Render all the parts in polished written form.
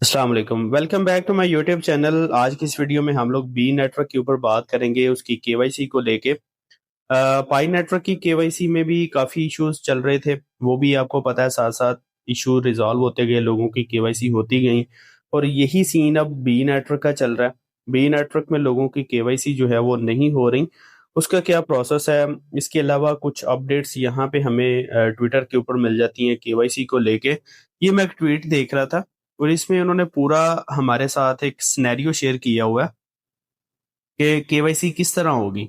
अस्सलाम वालेकुम। Welcome back to my YouTube channel. आज की इस वीडियो में हम लोग बी नेटवर्क के ऊपर बात करेंगे, उसकी केवाईसी को लेके। पाई नेटवर्क की केवाईसी में भी काफ़ी इश्यूज चल रहे थे, वो भी आपको पता है। साथ साथ इशू रिजॉल्व होते गए, लोगों की केवाईसी होती गई, और यही सीन अब बी नेटवर्क का चल रहा है। बी नेटवर्क में लोगों की केवाईसी जो है वो नहीं हो रही। उसका क्या प्रोसेस है, इसके अलावा कुछ अपडेट्स यहाँ पे हमें ट्विटर के ऊपर मिल जाती हैं केवाईसी को लेके। ये मैं एक ट्वीट देख रहा था, और इसमें उन्होंने पूरा हमारे साथ एक सिनेरियो शेयर किया हुआ है कि केवाईसी किस तरह होगी।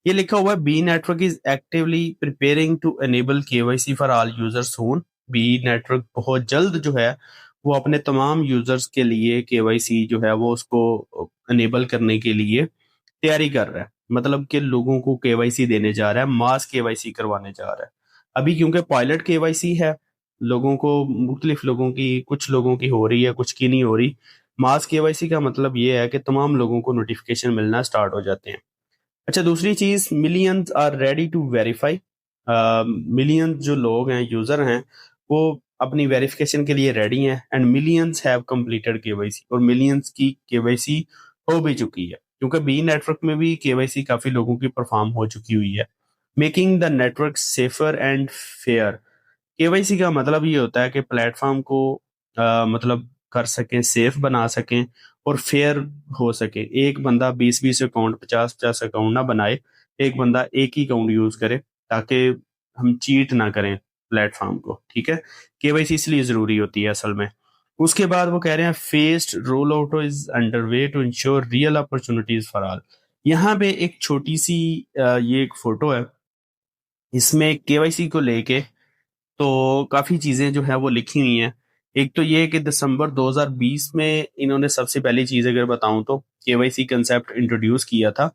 ये लिखा हुआ है, B network is actively preparing to enable KYC for all users soon. B network बहुत जल्द जो है वो अपने तमाम यूजर्स के लिए केवाईसी जो है वो उसको एनेबल करने के लिए तैयारी कर रहा है। मतलब कि लोगों को केवाईसी देने जा रहा है, मास केवाईसी करवाने जा रहा है। अभी क्योंकि पायलट केवाईसी है, लोगों को, मुख्तलिफ लोगों की, कुछ लोगों की हो रही है, कुछ की नहीं हो रही। मास केवाईसी का मतलब ये है कि तमाम लोगों को नोटिफिकेशन मिलना स्टार्ट हो जाते हैं। अच्छा, दूसरी चीज, millions are ready to verify. Millions जो लोग हैं, यूजर हैं, वो अपनी वेरिफिकेशन के लिए रेडी हैं। And millions have completed KYC, और मिलियंस की केवाईसी हो भी चुकी है, क्योंकि बी नेटवर्क में भी केवाईसी काफी लोगों की परफॉर्म हो चुकी हुई है। Making the network safer and fair. KYC का मतलब ये होता है कि प्लेटफॉर्म को मतलब कर सकें, सेफ बना सकें और फेयर हो सके। एक बंदा 20-20 अकाउंट, 50-50 अकाउंट ना बनाए, एक बंदा एक ही अकाउंट यूज करे, ताकि हम चीट ना करें प्लेटफॉर्म को। ठीक है, केवाईसी इसलिए जरूरी होती है असल में। उसके बाद वो कह रहे हैं, phased roll out is under way to ensure real opportunities for all. यहाँ पे एक छोटी सी ये एक फोटो है, इसमें केवाईसी को लेके तो काफी चीजें जो है वो लिखी हुई हैं। एक तो ये कि दिसंबर 2020 में इन्होंने सबसे पहली चीज अगर बताऊं तो केवाईसी कंसेप्ट इंट्रोड्यूस किया था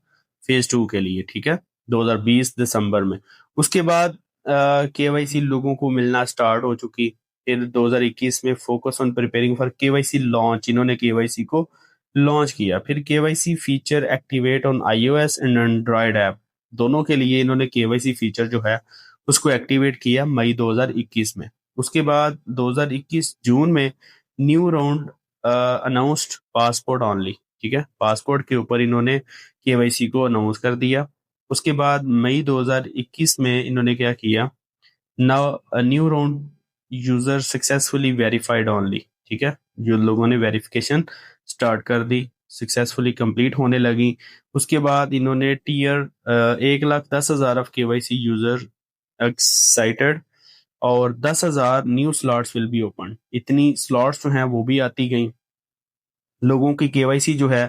फेज 2 के लिए। ठीक है, 2020 दिसंबर में। उसके बाद केवाईसी लोगों को मिलना स्टार्ट हो चुकी। फिर 2021 में focus on preparing for KYC launch, इन्होंने केवाईसी को लॉन्च किया। फिर KYC feature activate on iOS and Android app, दोनों के लिए इन्होंने केवाईसी फीचर जो है उसको एक्टिवेट किया मई 2021 में। उसके बाद 2021 जून में new round announced passport only. ठीक है, पासपोर्ट के ऊपर इन्होंने केवाईसी को अनाउंस कर दिया। उसके बाद मई 2021 में इन्होंने क्या किया, now new round user successfully verified only. ठीक है, जो लोगों ने वेरिफिकेशन स्टार्ट कर दी, सक्सेसफुली कंप्लीट होने लगी। उसके बाद इन्होंने tier 1,10,000 of KYC user excited, और 10,000 new slots will be open. इतनी स्लॉट्स जो हैं वो भी आती गई। लोगों की केवाईसी जो है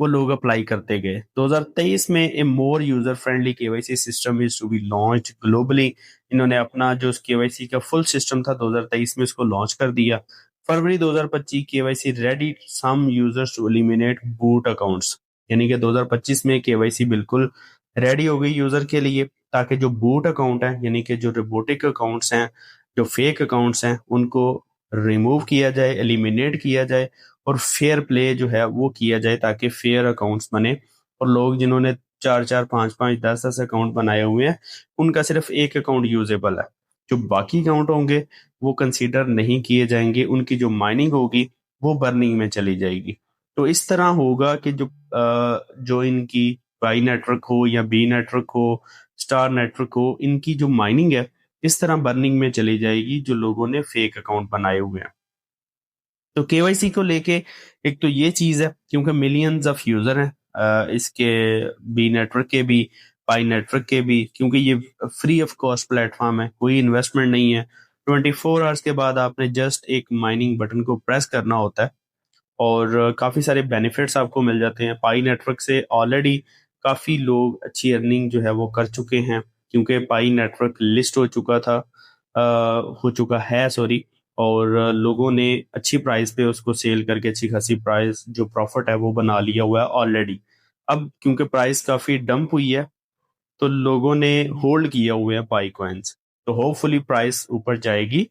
वो लोग अप्लाई करते गए। 2023 में a more user friendly KYC system is to be launch globally. इन्होंने अपना जो केवाईसी का फुल सिस्टम था 2023 में उसको लॉन्च कर दिया। फरवरी 2025 KYC ready some users to eliminate bot accounts. यानी कि 2025 में केवाईसी बिल्कुल रेडी हो गई यूजर के लिए, ताकि जो बूट अकाउंट है, यानी कि जो रोबोटिक अकाउंट्स हैं, जो फेक अकाउंट्स हैं, उनको रिमूव किया जाए, एलिमिनेट किया जाए, और फेयर प्ले जो है वो किया जाए, ताकि फेयर अकाउंट्स बने। और लोग जिन्होंने 4-4, 5-5, 10-10 अकाउंट बनाए हुए हैं, उनका सिर्फ एक अकाउंट यूजेबल है। जो बाकी अकाउंट होंगे वो कंसीडर नहीं किए जाएंगे, उनकी जो माइनिंग होगी वो बर्निंग में चली जाएगी। तो इस तरह होगा कि जो इनकी पाई नेटवर्क हो या बी नेटवर्क हो, स्टार नेटवर्क हो, इनकी जो माइनिंग है इस तरह बर्निंग में चली जाएगी, जो लोगों ने फेक अकाउंट बनाए हुए हैं। तो केवाईसी को लेके एक तो ये चीज है, क्योंकि मिलियंस ऑफ यूजर हैं इसके, बी नेटवर्क के भी, पाई नेटवर्क के भी, क्योंकि ये फ्री ऑफ कॉस्ट प्लेटफॉर्म है, कोई इन्वेस्टमेंट नहीं है। 24 आवर्स के बाद आपने जस्ट एक माइनिंग बटन को प्रेस करना होता है, और काफी सारे बेनिफिट्स आपको मिल जाते हैं। पाई नेटवर्क से ऑलरेडी काफी लोग अच्छी अर्निंग जो है वो कर चुके हैं, क्योंकि पाई नेटवर्क लिस्ट हो चुका था, हो चुका है, सॉरी। और लोगों ने अच्छी प्राइस पे उसको सेल करके अच्छी खासी प्राइस, जो प्रॉफिट है वो बना लिया हुआ है ऑलरेडी। अब क्योंकि प्राइस काफी डंप हुई है, तो लोगों ने होल्ड किया हुआ है पाई कॉइन्स। तो होपफुली प्राइस ऊपर जाएगी,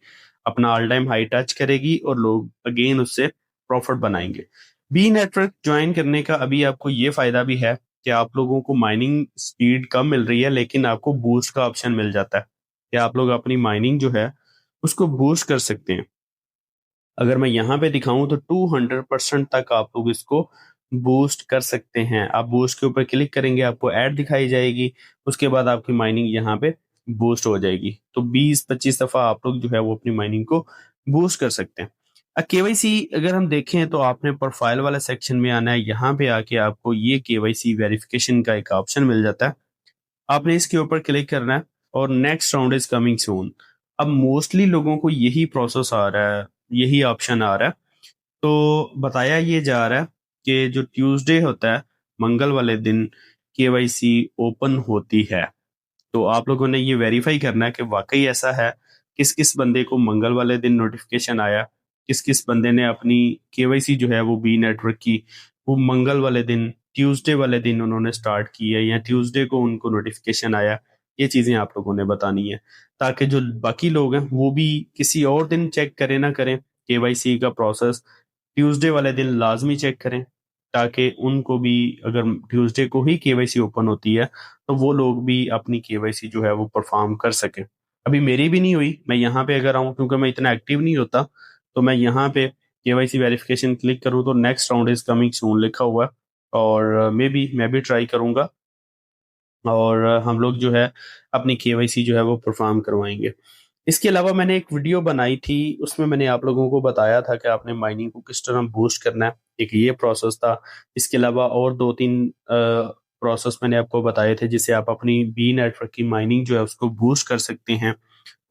अपना ऑल टाइम हाई टच करेगी, और लोग अगेन उससे प्रॉफिट बनाएंगे। बी नेटवर्क ज्वाइन करने का अभी आपको ये फायदा भी है कि आप लोगों को माइनिंग स्पीड कम मिल रही है, लेकिन आपको बूस्ट का ऑप्शन मिल जाता है कि आप लोग अपनी माइनिंग जो है उसको बूस्ट कर सकते हैं। अगर मैं यहाँ पे दिखाऊं तो 200% तक आप लोग इसको बूस्ट कर सकते हैं। आप बूस्ट के ऊपर क्लिक करेंगे, आपको ऐड दिखाई जाएगी, उसके बाद आपकी माइनिंग यहाँ पे बूस्ट हो जाएगी। तो 20-25 दफा आप लोग जो है वो अपनी माइनिंग को बूस्ट कर सकते हैं। केवाईसी अगर हम देखें तो आपने प्रोफाइल वाला सेक्शन में आना है। यहाँ पे आके आपको ये केवाईसी वेरिफिकेशन का एक ऑप्शन मिल जाता है, आपने इसके ऊपर क्लिक करना है और next round is coming soon. अब मोस्टली लोगों को यही प्रोसेस आ रहा है, यही ऑप्शन आ रहा है। तो बताया ये जा रहा है कि जो ट्यूसडे होता है, मंगल वाले दिन केवाईसी ओपन होती है। तो आप लोगों ने ये वेरीफाई करना है कि वाकई ऐसा है, किस किस बंदे को मंगल वाले दिन नोटिफिकेशन आया, किस किस बंदे ने अपनी केवाईसी जो है वो बी नेटवर्क की वो मंगल वाले दिन, ट्यूसडे वाले दिन उन्होंने स्टार्ट की है या ट्यूसडे को उनको नोटिफिकेशन आया। ये चीजें आप लोगों ने बतानी है, ताकि जो बाकी लोग हैं वो भी किसी और दिन चेक करें ना करें, केवाईसी का प्रोसेस ट्यूसडे वाले दिन लाजमी चेक करें, ताकि उनको भी, अगर ट्यूसडे को ही केवाईसी ओपन होती है तो वो लोग भी अपनी केवाईसी जो है वो परफॉर्म कर सके। अभी मेरी भी नहीं हुई, मैं यहाँ पे अगर आऊँ, क्योंकि मैं इतना एक्टिव नहीं होता, तो मैं यहाँ पे केवाईसी वेरिफिकेशन क्लिक करूँ तो next round is coming soon लिखा हुआ है, और मे बी मैं भी ट्राई करूंगा और हम लोग जो है अपनी केवाईसी जो है वो परफॉर्म करवाएंगे। इसके अलावा मैंने एक वीडियो बनाई थी, उसमें मैंने आप लोगों को बताया था कि आपने माइनिंग को किस तरह बूस्ट करना है। एक ये प्रोसेस था, इसके अलावा और 2-3 प्रोसेस मैंने आपको बताए थे जिससे आप अपनी बी नेटवर्क की माइनिंग जो है उसको बूस्ट कर सकते हैं।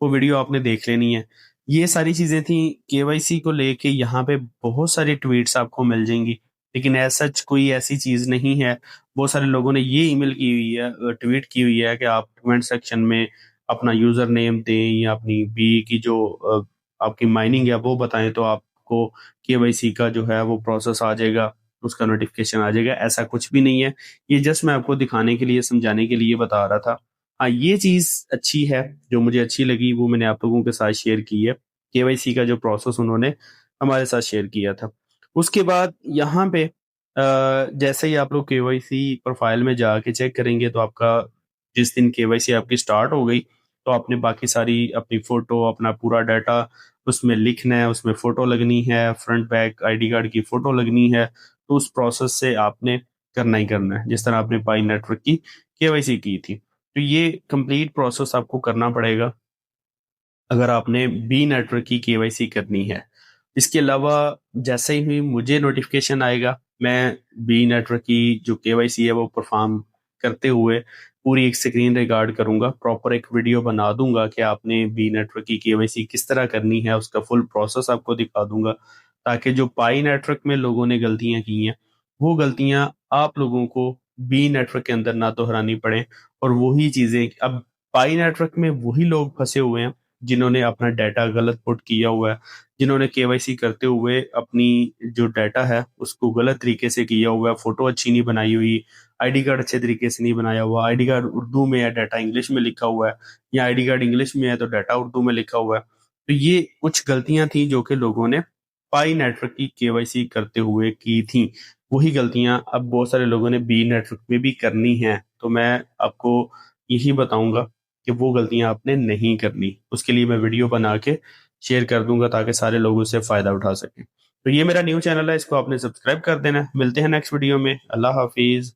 वो वीडियो आपने देख लेनी है। ये सारी चीजें थी केवाईसी को लेके। यहाँ पे बहुत सारी ट्वीट्स आपको मिल जाएंगी, लेकिन एज सच कोई ऐसी चीज नहीं है। बहुत सारे लोगों ने ये ईमेल की हुई है, ट्वीट की हुई है कि आप कमेंट सेक्शन में अपना यूजर नेम दें या अपनी बी की जो आपकी माइनिंग है वो बताएं, तो आपको केवाईसी का जो है वो प्रोसेस आ जाएगा, उसका नोटिफिकेशन आ जाएगा। ऐसा कुछ भी नहीं है, ये जस्ट मैं आपको दिखाने के लिए, समझाने के लिए बता रहा था। हाँ, ये चीज अच्छी है, जो मुझे अच्छी लगी वो मैंने आप लोगों के साथ शेयर की है। केवाईसी का जो प्रोसेस उन्होंने हमारे साथ शेयर किया था। उसके बाद यहाँ पे जैसे ही आप लोग केवाईसी प्रोफाइल में जाके चेक करेंगे तो आपका जिस दिन केवाईसी आपकी स्टार्ट हो गई, तो आपने बाकी सारी अपनी फोटो, अपना पूरा डाटा उसमें लिखना है, उसमें फोटो लगनी है, फ्रंट बैक आईडी कार्ड की फोटो लगनी है। तो उस प्रोसेस से आपने करना ही करना है, जिस तरह आपने पाई नेटवर्क की केवाईसी की थी। तो ये कंप्लीट प्रोसेस आपको करना पड़ेगा अगर आपने बी नेटवर्क की केवाईसी करनी है। इसके अलावा जैसे ही मुझे नोटिफिकेशन आएगा, मैं बी नेटवर्क की जो केवाईसी है वो परफॉर्म करते हुए पूरी एक स्क्रीन रिकॉर्ड करूंगा, प्रॉपर एक वीडियो बना दूंगा कि आपने बी नेटवर्क की केवाईसी किस तरह करनी है, उसका फुल प्रोसेस आपको दिखा दूंगा, ताकि जो पाई नेटवर्क में लोगों ने गलतियां की हैं वो गलतियां आप लोगों को बी नेटवर्क के अंदर ना दोहरानी पड़े। और वही चीजें अब पाई नेटवर्क में वही लोग फंसे हुए हैं जिन्होंने अपना डाटा गलत पुट किया हुआ है, जिन्होंने केवाईसी करते हुए अपनी जो डाटा है उसको गलत तरीके से किया हुआ है, फोटो अच्छी नहीं बनाई हुई, आईडी कार्ड अच्छे तरीके से नहीं बनाया हुआ, आईडी कार्ड उर्दू में है, डाटा इंग्लिश में लिखा हुआ है, या आईडी कार्ड इंग्लिश में है तो डाटा उर्दू में लिखा हुआ है। तो ये कुछ गलतियां थी जो कि लोगों ने पाई नेटवर्क की केवाईसी करते हुए की थी। वही गलतियां अब बहुत सारे लोगों ने बी नेटवर्क में भी करनी है। तो मैं आपको यही बताऊंगा कि वो गलतियां आपने नहीं करनी। उसके लिए मैं वीडियो बना के शेयर कर दूंगा ताकि सारे लोग उससे फायदा उठा सकें। तो ये मेरा न्यू चैनल है, इसको आपने सब्सक्राइब कर देना है। मिलते हैं नेक्स्ट वीडियो में। अल्लाह हाफिज।